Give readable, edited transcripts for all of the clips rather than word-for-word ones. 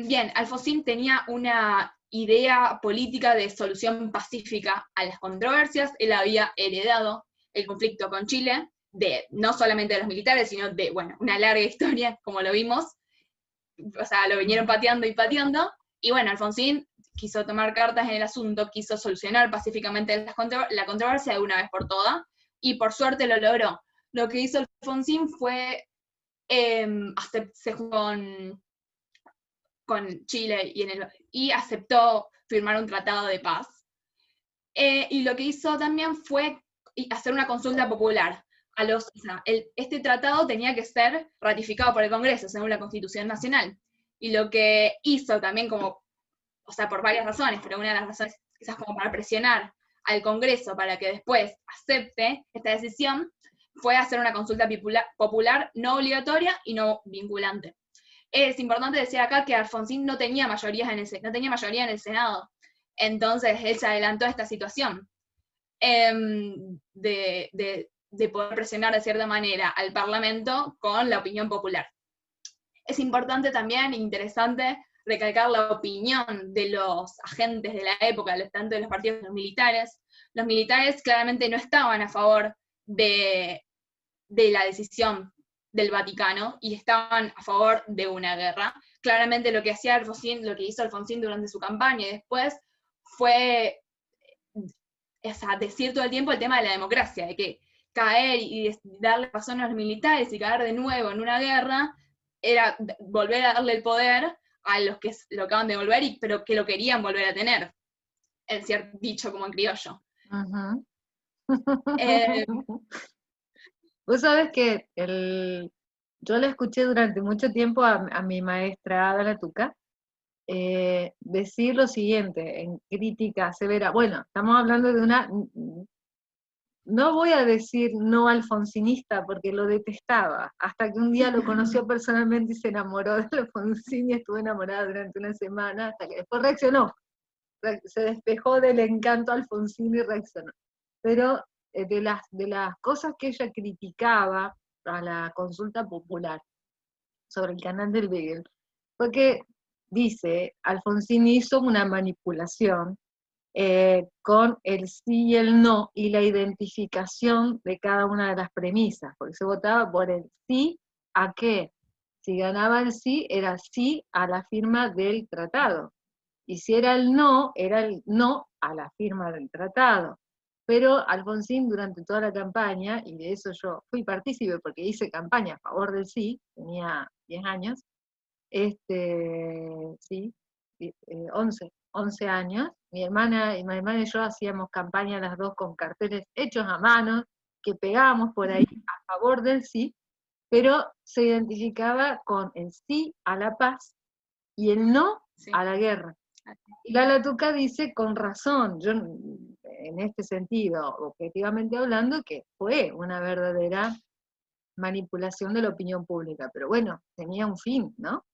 Bien, Alfonsín tenía una idea política de solución pacífica a las controversias. Él había heredado el conflicto con Chile, no solamente de los militares, sino de, bueno, una larga historia, como lo vimos. O sea, lo vinieron pateando y pateando. Y bueno, Alfonsín quiso tomar cartas en el asunto, quiso solucionar pacíficamente la controversia de una vez por todas, y por suerte lo logró. Lo que hizo Alfonsín fue con Chile y aceptó firmar un tratado de paz. Y lo que hizo también fue hacer una consulta popular. Este tratado tenía que ser ratificado por el Congreso, según la Constitución Nacional. Y lo que hizo también por varias razones, pero una de las razones quizás como para presionar al Congreso para que después acepte esta decisión, fue hacer una consulta popular no obligatoria y no vinculante. Es importante decir acá que Alfonsín no tenía mayoría en el Senado, entonces él se adelantó a esta situación de poder presionar de cierta manera al Parlamento con la opinión popular. Es importante también, interesante, recalcar la opinión de los agentes de la época, tanto de los partidos como los militares. Los militares claramente no estaban a favor de la decisión del Vaticano y estaban a favor de una guerra. Claramente lo que hizo Alfonsín durante su campaña y después fue decir todo el tiempo el tema de la democracia, de que caer y darle razón a los militares y caer de nuevo en una guerra era volver a darle el poder a los que lo acaban de volver, pero que lo querían volver a tener, el cierto dicho como en criollo. Uh-huh. Vos sabés que yo le escuché durante mucho tiempo a mi maestra Ada Tuca decir lo siguiente, en crítica severa. Bueno, estamos hablando de no voy a decir no alfonsinista porque lo detestaba, hasta que un día lo conoció personalmente y se enamoró de Alfonsín y estuvo enamorada durante una semana, hasta que después reaccionó, se despejó del encanto Alfonsín y reaccionó. Pero de las cosas que ella criticaba a la consulta popular sobre el canal del Beagle, fue que dice, Alfonsín hizo una manipulación con el sí y el no y la identificación de cada una de las premisas, porque se votaba por el sí a qué. Si ganaba el sí, era sí a la firma del tratado. Y si era el no a la firma del tratado. Pero Alfonsín durante toda la campaña, y de eso yo fui partícipe porque hice campaña a favor del sí, tenía 10 años, sí, 11 años, mi hermana y yo hacíamos campaña las dos con carteles hechos a mano, que pegábamos por ahí a favor del sí, pero se identificaba con el sí a la paz y el no a la guerra. Y la Tuca dice con razón, yo en este sentido, objetivamente hablando, que fue una verdadera manipulación de la opinión pública, pero bueno, tenía un fin, ¿no?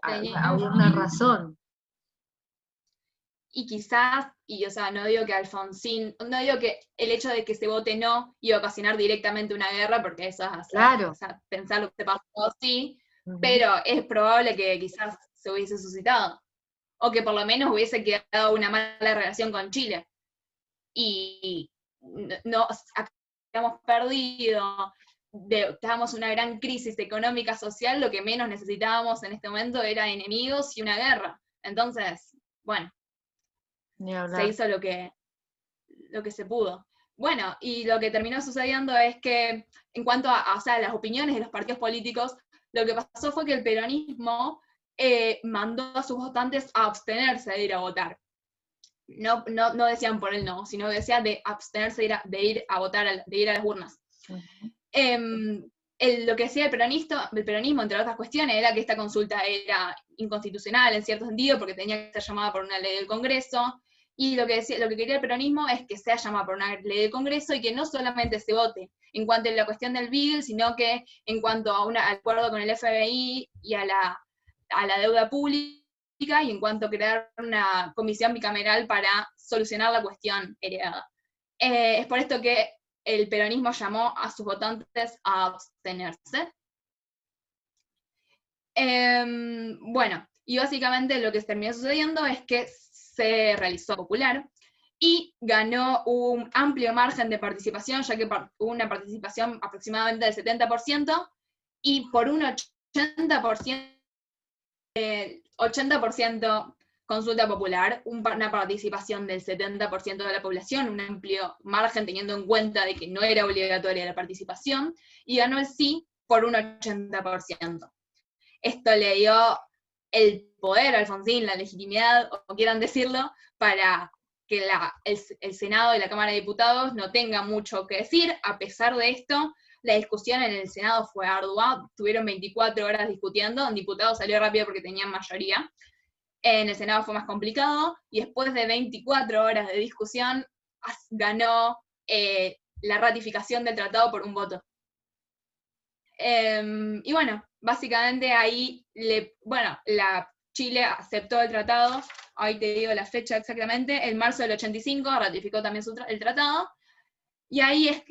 Había una razón. Y quizás, no digo que Alfonsín, no digo que el hecho de que se vote no iba a ocasionar directamente una guerra, porque eso es claro. Pensar lo que se pasó, sí, pero es probable que quizás se hubiese suscitado, o que por lo menos hubiese quedado una mala relación con Chile. Y no habíamos perdido, estábamos en una gran crisis económica, social, lo que menos necesitábamos en este momento era enemigos y una guerra. Entonces, bueno, se hizo lo que se pudo. Bueno, y lo que terminó sucediendo es que, en cuanto a las opiniones de los partidos políticos, lo que pasó fue que el peronismo mandó a sus votantes a abstenerse de ir a votar. No decían por el no, sino decían de abstenerse de ir a votar, de ir a las urnas. Lo que decía el peronismo, entre otras cuestiones, era que esta consulta era inconstitucional en cierto sentido, porque tenía que ser llamada por una ley del Congreso, y lo que quería el peronismo es que sea llamada por una ley del Congreso y que no solamente se vote en cuanto a la cuestión del Beagle, sino que en cuanto a un acuerdo con el FBI y a la deuda pública, y en cuanto a crear una comisión bicameral para solucionar la cuestión heredada. Es por esto que el peronismo llamó a sus votantes a abstenerse. Bueno, y básicamente lo que terminó sucediendo es que se realizó popular, y ganó un amplio margen de participación, ya que hubo una participación aproximadamente del 70%, y por un 80% consulta popular, una participación del 70% de la población, un amplio margen teniendo en cuenta de que no era obligatoria la participación, y ganó el sí por un 80%. Esto le dio el poder a Alfonsín, la legitimidad, o quieran decirlo, para que el Senado y la Cámara de Diputados no tengan mucho que decir. A pesar de esto, la discusión en el Senado fue ardua, tuvieron 24 horas discutiendo, en diputados salió rápido porque tenían mayoría, en el Senado fue más complicado, y después de 24 horas de discusión, ganó la ratificación del tratado por un voto. Y bueno, básicamente ahí, Chile aceptó el tratado, ahí te digo la fecha exactamente, en marzo del 85 ratificó también el tratado, y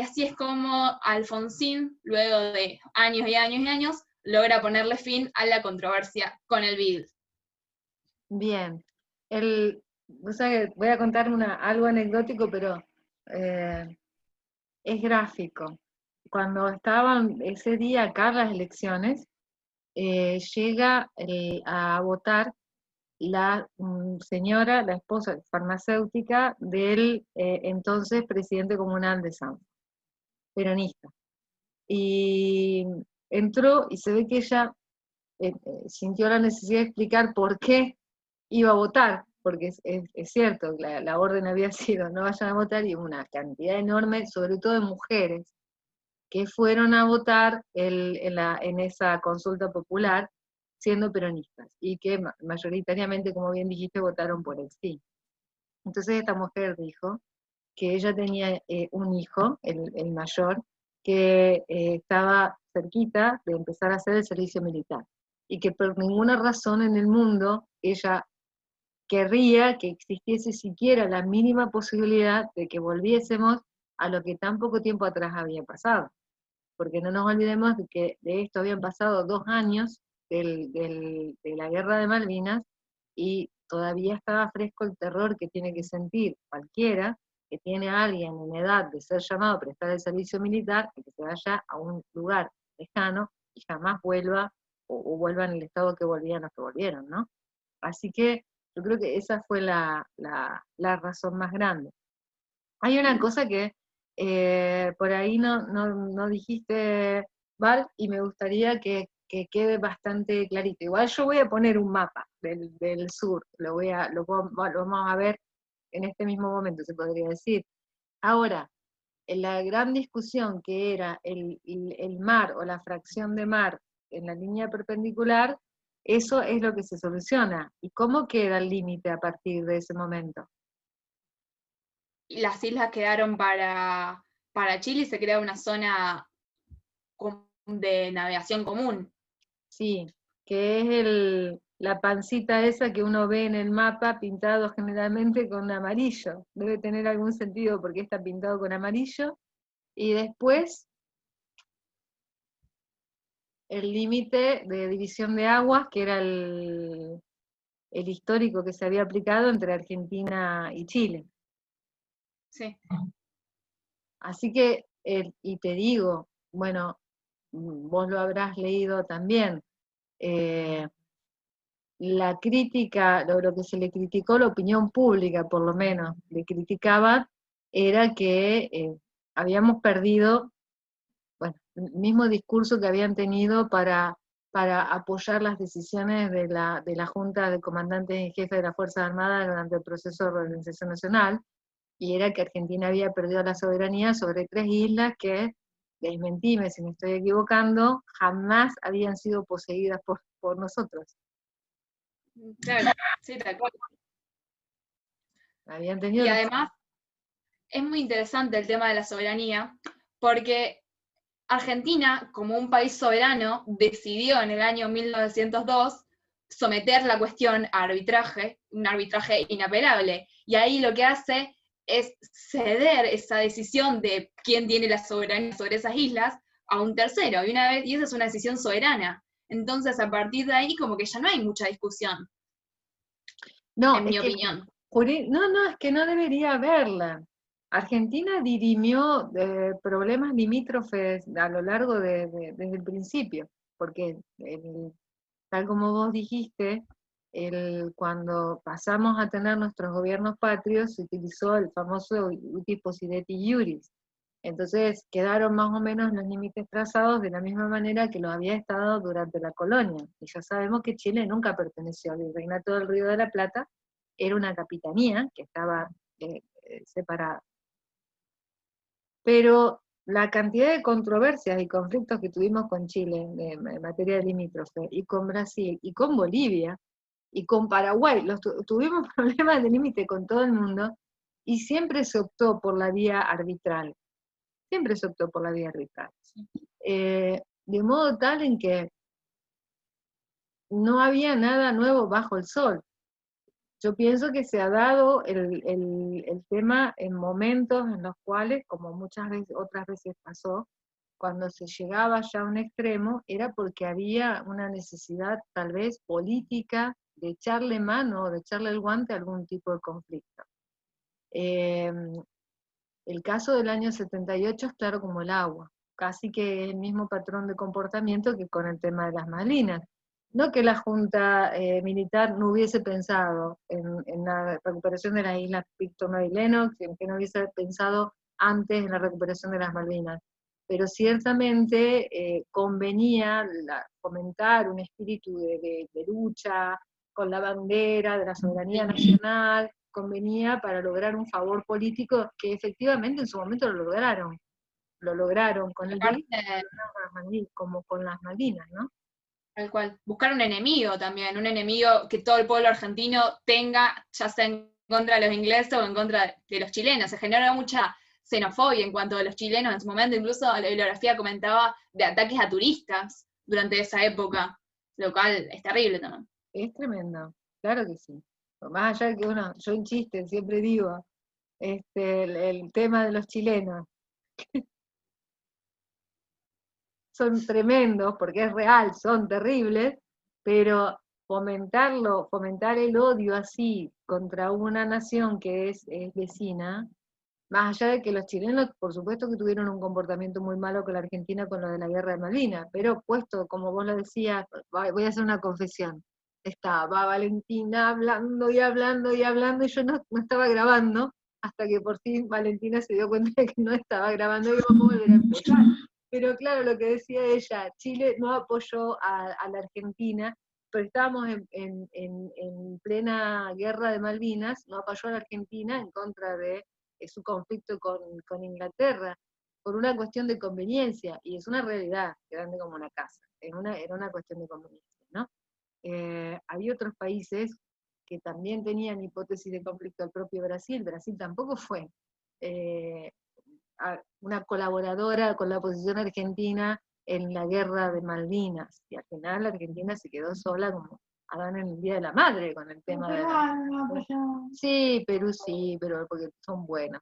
así es como Alfonsín, luego de años y años y años, logra ponerle fin a la controversia con el BID. Bien. O sea, voy a contar algo anecdótico, pero es gráfico. Cuando estaban ese día acá las elecciones, llega a votar la señora, la esposa farmacéutica del entonces presidente comunal de San, peronista. Y entró y se ve que ella sintió la necesidad de explicar por qué iba a votar, porque es cierto, la orden había sido no vayan a votar, y una cantidad enorme, sobre todo de mujeres, que fueron a votar en esa consulta popular siendo peronistas, y que mayoritariamente, como bien dijiste, votaron por el sí. Entonces esta mujer dijo que ella tenía un hijo, el mayor, que estaba cerquita de empezar a hacer el servicio militar, y que por ninguna razón en el mundo ella querría que existiese siquiera la mínima posibilidad de que volviésemos a lo que tan poco tiempo atrás había pasado. Porque no nos olvidemos de que de esto habían pasado 2 años de la guerra de Malvinas, y todavía estaba fresco el terror que tiene que sentir cualquiera que tiene a alguien en edad de ser llamado a prestar el servicio militar, y que se vaya a un lugar lejano y jamás vuelva, o vuelva en el estado que volvían los que volvieron, ¿no? Así que yo creo que esa fue la razón más grande. Hay una cosa que por ahí no dijiste, Val, y me gustaría que quede bastante clarito. Igual yo voy a poner un mapa del sur, lo vamos a ver en este mismo momento, se podría decir. Ahora, en la gran discusión que era el mar o la fracción de mar en la línea perpendicular, eso es lo que se soluciona. ¿Y cómo queda el límite a partir de ese momento? Y las islas quedaron para Chile, y se crea una zona de navegación común. Sí, que es la pancita esa que uno ve en el mapa pintado generalmente con amarillo. Debe tener algún sentido porque está pintado con amarillo. Y después el límite de división de aguas, que era el histórico que se había aplicado entre Argentina y Chile. Sí. Así que, y te digo, bueno, vos lo habrás leído también, la crítica, lo que se le criticó, la opinión pública por lo menos, le criticaba, era que habíamos perdido, bueno, el mismo discurso que habían tenido para apoyar las decisiones de la Junta de Comandantes en Jefe de las Fuerzas Armadas durante el proceso de reorganización nacional, y era que Argentina había perdido la soberanía sobre 3 islas que, desmentime si me estoy equivocando, jamás habían sido poseídas por nosotros. Claro, sí, tal cual. Habían tenido y además, es muy interesante el tema de la soberanía, porque Argentina, como un país soberano, decidió en el año 1902 someter la cuestión a arbitraje, un arbitraje inapelable, y ahí lo que hace es ceder esa decisión de quién tiene la soberanía sobre esas islas a un tercero, y esa es una decisión soberana. Entonces, a partir de ahí, como que ya no hay mucha discusión, No, en es mi que opinión. no, es que no debería haberla. Argentina dirimió problemas limítrofes a lo largo desde el principio, porque tal como vos dijiste, cuando pasamos a tener nuestros gobiernos patrios, se utilizó el famoso uti possidetis iuris. Entonces quedaron más o menos los límites trazados de la misma manera que lo había estado durante la colonia. Y ya sabemos que Chile nunca perteneció al Virreinato del Río de la Plata, era una capitanía que estaba separada. Pero la cantidad de controversias y conflictos que tuvimos con Chile en materia de limítrofe, y con Brasil, y con Bolivia, y con Paraguay, tuvimos problemas de límite con todo el mundo, y siempre se optó por la vía arbitral. Siempre se optó por la vía arbitral. De modo tal en que no había nada nuevo bajo el sol. Yo pienso que se ha dado el tema en momentos en los cuales, como muchas veces, otras veces pasó, cuando se llegaba ya a un extremo, era porque había una necesidad tal vez política de echarle mano o de echarle el guante a algún tipo de conflicto. El caso del año 78 es claro como el agua, casi que el mismo patrón de comportamiento que con el tema de las Malvinas. No que la Junta Militar no hubiese pensado en la recuperación de las islas Pictono y Lennox, que no hubiese pensado antes en la recuperación de las Malvinas, pero ciertamente convenía fomentar un espíritu de lucha con la bandera de la soberanía nacional, convenía para lograr un favor político que efectivamente en su momento lo lograron con el Aparte, delito como con las Malvinas, ¿no? tal cual, buscar un enemigo también, un enemigo que todo el pueblo argentino tenga, ya sea en contra de los ingleses o en contra de los chilenos. Se generó mucha xenofobia en cuanto a los chilenos en su momento, incluso la bibliografía comentaba de ataques a turistas durante esa época, lo cual es terrible también. Es tremendo, claro que sí. Por más allá de que yo en chiste siempre digo, el tema de los chilenos, son tremendos, porque es real, son terribles, pero fomentar el odio así contra una nación que es vecina, más allá de que los chilenos, por supuesto que tuvieron un comportamiento muy malo con la Argentina con lo de la guerra de Malvinas, pero puesto, como vos lo decías, voy a hacer una confesión. Estaba Valentina hablando y hablando y hablando, y yo no estaba grabando, hasta que por fin Valentina se dio cuenta de que no estaba grabando y vamos a volver a empezar. Pero claro, lo que decía ella, Chile no apoyó a la Argentina, pero estábamos en plena guerra de Malvinas, no apoyó a la Argentina en contra de su conflicto con Inglaterra, por una cuestión de conveniencia, y es una realidad, grande como una casa, era una cuestión de conveniencia, ¿no? Había otros países que también tenían hipótesis de conflicto, el propio Brasil tampoco fue una colaboradora con la oposición argentina en la guerra de Malvinas, y al final la Argentina se quedó sola como Adán en el Día de la Madre con el tema de sí, pero porque son buenos.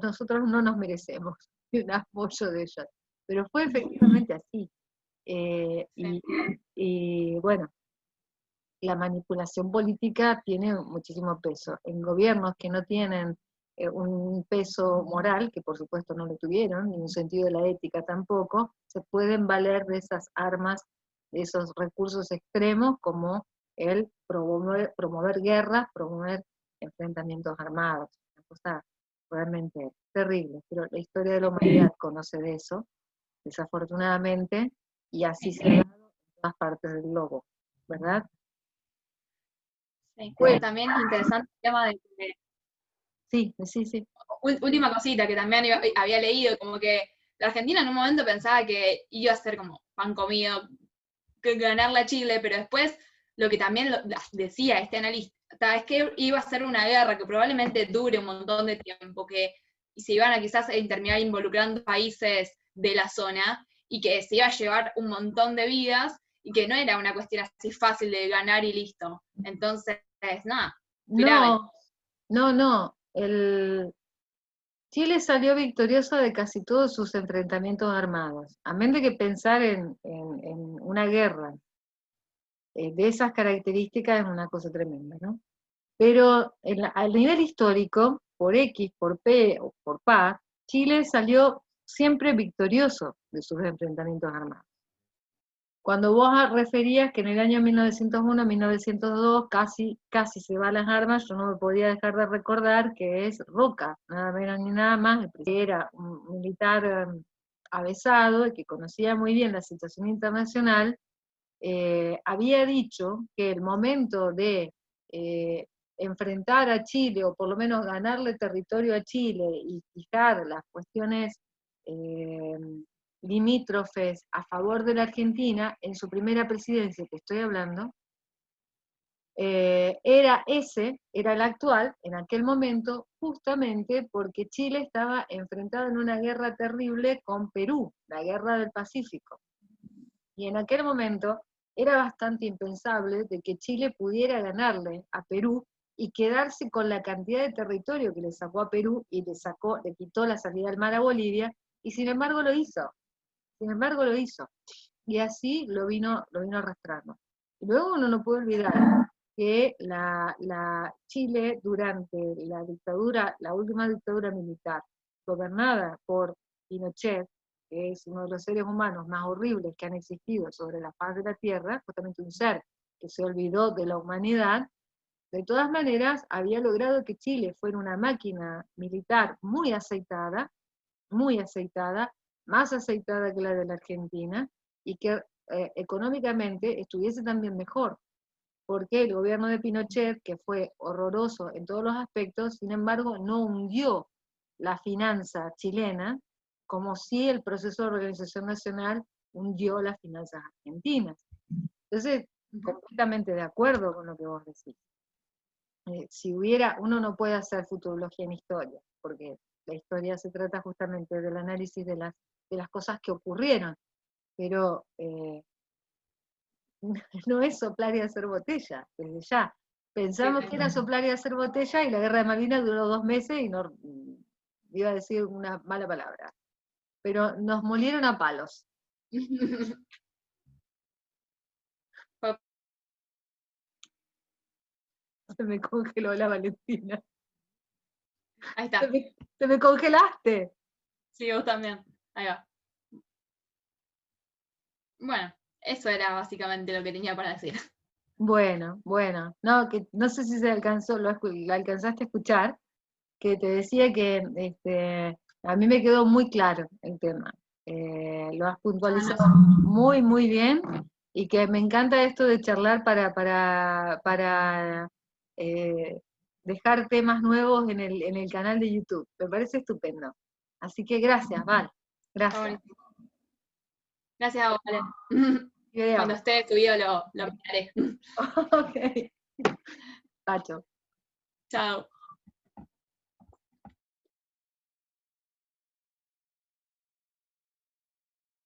Nosotros no nos merecemos un apoyo de ellos. Pero fue efectivamente así. Sí. Y bueno, la manipulación política tiene muchísimo peso. En gobiernos que no tienen un peso moral, que por supuesto no lo tuvieron, ni un sentido de la ética tampoco, se pueden valer de esas armas, de esos recursos extremos como el promover guerras, promover enfrentamientos armados. Una cosa realmente terrible, pero la historia de la humanidad conoce de eso, desafortunadamente, y así se ha dado en todas partes del globo, ¿verdad? Sí. Bueno, También es interesante el tema de que, sí. última cosita que también había leído, como que la Argentina en un momento pensaba que iba a ser como pan comido, que ganarle a Chile, pero después lo que también decía este analista es que iba a ser una guerra que probablemente dure un montón de tiempo, que se iban a quizás terminar involucrando países de la zona y que se iba a llevar un montón de vidas y que no era una cuestión así fácil de ganar y listo. Entonces, nada, grave. No, no. Chile salió victorioso de casi todos sus enfrentamientos armados. A menos de que pensar en una guerra de esas características es una cosa tremenda, ¿no? Pero al nivel histórico, por X, por P o por PA, Chile salió siempre victorioso de sus enfrentamientos armados. Cuando vos referías que en el año 1901-1902 casi se va a las armas, yo no me podía dejar de recordar que es Roca, nada menos ni nada más, que era un militar avesado y que conocía muy bien la situación internacional, había dicho que el momento de enfrentar a Chile, o por lo menos ganarle territorio a Chile y fijar las cuestiones limítrofes a favor de la Argentina, en su primera presidencia, que estoy hablando, era el actual, en aquel momento, justamente porque Chile estaba enfrentado en una guerra terrible con Perú, la guerra del Pacífico. Y en aquel momento era bastante impensable de que Chile pudiera ganarle a Perú y quedarse con la cantidad de territorio que le sacó a Perú y le quitó la salida al mar a Bolivia, y sin embargo lo hizo. Y así lo vino arrastrando. Y luego uno no puede olvidar que la Chile durante la dictadura, la última dictadura militar, gobernada por Pinochet, que es uno de los seres humanos más horribles que han existido sobre la faz de la Tierra, justamente un ser que se olvidó de la humanidad, de todas maneras había logrado que Chile fuera una máquina militar muy aceitada, más aceitada que la de la Argentina, y que económicamente estuviese también mejor, porque el gobierno de Pinochet, que fue horroroso en todos los aspectos, sin embargo no hundió la finanza chilena, como si el proceso de organización nacional hundió las finanzas argentinas. Entonces, completamente de acuerdo con lo que vos decís. Si hubiera, uno no puede hacer futurología en historia, porque la historia se trata justamente del análisis de las cosas que ocurrieron, pero no es soplar y hacer botella, desde ya. Pensamos que era soplar y hacer botella, y la guerra de Malvinas duró 2 meses y no iba a decir una mala palabra. Pero nos molieron a palos. Se me congeló la Valentina. Ahí está. Te me congelaste. Sí, vos también. Ahí va. Bueno, eso era básicamente lo que tenía para decir. Bueno. No, que no sé si se alcanzó, lo alcanzaste a escuchar, que te decía que a mí me quedó muy claro el tema. Lo has puntualizado muy, muy bien, y que me encanta esto de charlar para dejar temas nuevos en el canal de YouTube. Me parece estupendo. Así que gracias, Val. Gracias. Gracias a vos, Vale. Cuando esté subido lo miraré. Ok. Pacho. Chao.